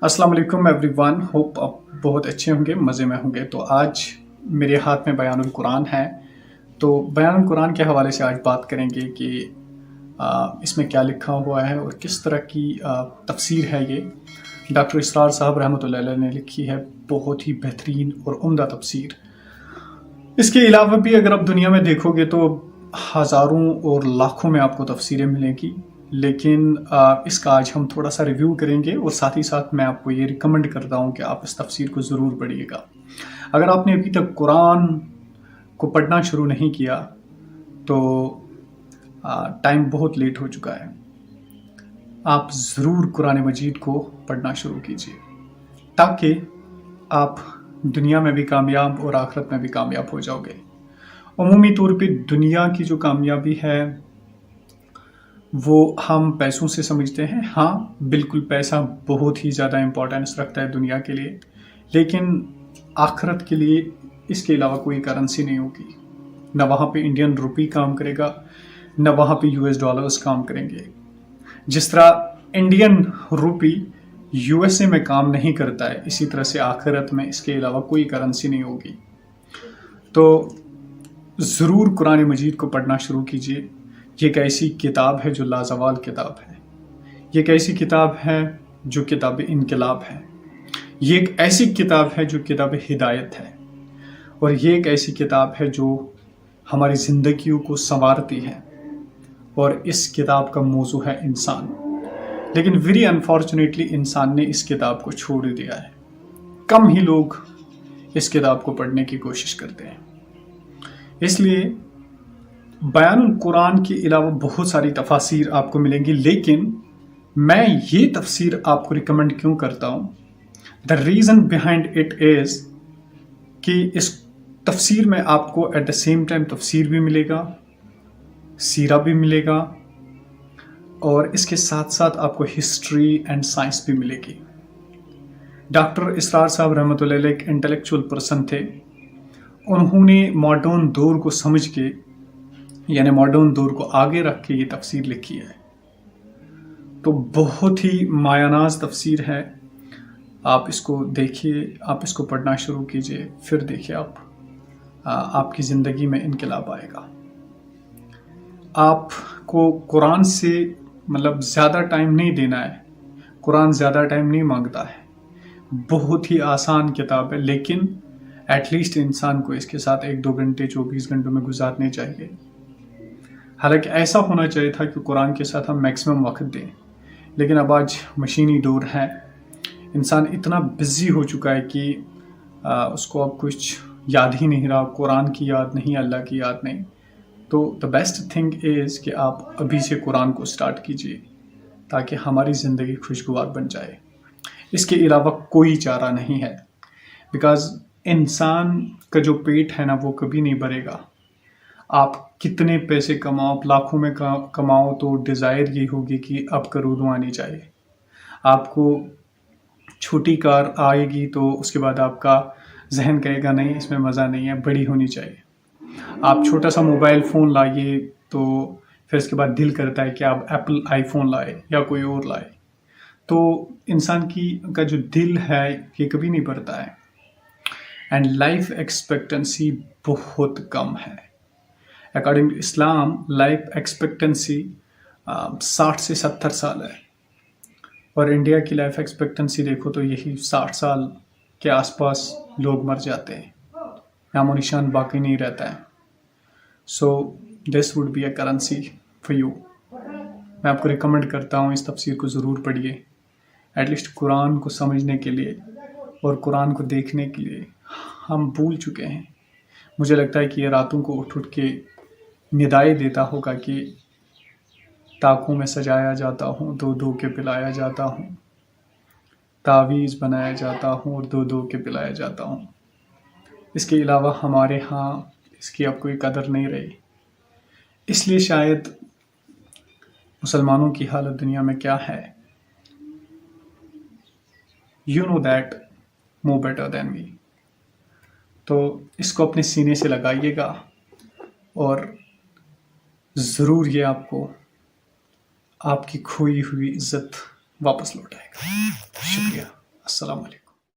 अस्सलाम वालेकुम everyone. Hope आप बहुत अच्छे होंगे, मज़े में होंगे। तो आज मेरे हाथ में बयानुल कुरान है। तो बयानुल कुरान के हवाले से आज बात करेंगे कि इसमें क्या लिखा हुआ है और किस तरह की तफसीर है ये। डॉक्टर इसरार साहब रहमतुल्लाह अलैह ने लिखी है, बहुत ही बेहतरीन और उम्दा तफसीर। इसके अलावा भी अगर आप दुनिया में देखोगे तो हज़ारों और लाखों में आपको तफसीरें मिलेंगी, लेकिन इसका आज हम थोड़ा सा रिव्यू करेंगे और साथ ही साथ मैं आपको ये रिकमेंड करता हूँ कि आप इस तफसीर को ज़रूर पढ़िएगा। अगर आपने अभी तक कुरान को पढ़ना शुरू नहीं किया तो टाइम बहुत लेट हो चुका है। आप ज़रूर कुरान मजीद को पढ़ना शुरू कीजिए ताकि आप दुनिया में भी कामयाब और आखिरत में भी कामयाब हो जाओगे। अमूमी तौर पे दुनिया की जो कामयाबी है वो हम पैसों से समझते हैं। हाँ, बिल्कुल पैसा बहुत ही ज़्यादा इम्पोर्टेंस रखता है दुनिया के लिए, लेकिन आखिरत के लिए इसके अलावा कोई करेंसी नहीं होगी। न वहाँ पे इंडियन रुपी काम करेगा, न वहाँ पे यूएस डॉलर्स काम करेंगे। जिस तरह इंडियन रुपी यूएसए में काम नहीं करता है, इसी तरह से आखिरत में इसके अलावा कोई करेंसी नहीं होगी। तो ज़रूर कुरान मजीद को पढ़ना शुरू कीजिए। ये एक ऐसी किताब है जो लाजवाल किताब है। ये एक ऐसी किताब है जो किताब इनकलाब है। ये एक ऐसी किताब है जो किताब हिदायत है। और ये एक ऐसी किताब है जो हमारी ज़िंदगियों को संवारती है। और इस किताब का मौजू है इंसान। लेकिन वेरी अनफॉर्चुनेटली इंसान ने इस किताब को छोड़ दिया है। कम ही लोग इस किताब को पढ़ने की कोशिश करते हैं। इसलिए बयानुल कुरान के अलावा बहुत सारी तफासिर आपको मिलेंगी, लेकिन मैं ये तफसीर आपको रिकमेंड क्यों करता हूँ, the reason behind it is कि इस तफसीर में आपको एट द सेम टाइम तफसीर भी मिलेगा, सीरा भी मिलेगा, और इसके साथ साथ आपको हिस्ट्री एंड साइंस भी मिलेगी। डॉक्टर इसरार साहब रहमतुल्लाह अलैह एक इंटेलेक्चुअल पर्सन थे। उन्होंने मॉडर्न दौर को समझ के, यानी मॉडर्न दौर को आगे रख के ये तफसीर लिखी है। तो बहुत ही मायानाज तफसीर है। आप इसको देखिए, आप इसको पढ़ना शुरू कीजिए, फिर देखिए आपकी ज़िंदगी में इनकलाब आएगा। आपको कुरान से मतलब ज़्यादा टाइम नहीं देना है। कुरान ज़्यादा टाइम नहीं मांगता है। बहुत ही आसान किताब है, लेकिन एटलीस्ट इंसान को इसके साथ 1-2 घंटे 24 घंटों में गुजारने चाहिए। हालांकि ऐसा होना चाहिए था कि कुरान के साथ हम मैक्सिमम वक्त दें, लेकिन अब आज मशीनी दौर है। इंसान इतना बिजी हो चुका है कि उसको अब कुछ याद ही नहीं रहा। कुरान की याद नहीं, अल्लाह की याद नहीं। तो द बेस्ट थिंग इज़ कि आप अभी से कुरान को स्टार्ट कीजिए ताकि हमारी ज़िंदगी खुशगवार बन जाए। इसके अलावा कोई चारा नहीं है, बिकॉज़ इंसान का जो पेट है ना, वो कभी नहीं भरेगा। आप कितने पैसे कमाओ, आप लाखों में कमाओ, तो डिज़ायर ये होगी कि अब करोड़ों आनी चाहिए। आपको छोटी कार आएगी तो उसके बाद आपका जहन कहेगा नहीं, इसमें मज़ा नहीं है, बड़ी होनी चाहिए। आप छोटा सा मोबाइल फ़ोन लाइए तो फिर इसके बाद दिल करता है कि आप एप्पल आईफोन लाए या कोई और लाए। तो इंसान का जो दिल है ये कभी नहीं भरता है। एंड लाइफ एक्सपेक्टेंसी बहुत कम है। According to Islam life expectancy 60 से 70 साल है, और इंडिया की लाइफ एक्सपेक्टेंसी देखो तो यही 60 साल के आसपास लोग मर जाते हैं, नामो निशान बाकी नहीं रहता है। So this would be a currency for you. मैं आपको रिकमेंड करता हूँ इस तफसीर को ज़रूर पढ़िए, एटलीस्ट कुरान को समझने के लिए और कुरान को देखने के लिए। हम भूल चुके हैं। मुझे लगता है कि ये रातों को उठ उठ के निदाई देता होगा कि ताकों में सजाया जाता हूँ, दो दो के पिलाया जाता हूँ, तावीज़ बनाया जाता हूँ और दो दो के पिलाया जाता हूँ। इसके अलावा हमारे यहाँ इसकी अब कोई कदर नहीं रही। इसलिए शायद मुसलमानों की हालत दुनिया में क्या है, you know that more better than me. तो इसको अपने सीने से लगाइएगा और ज़रूर ये आपको आपकी खोई हुई इज्जत वापस लौटाएगा। शुक्रिया। السلام علیکم۔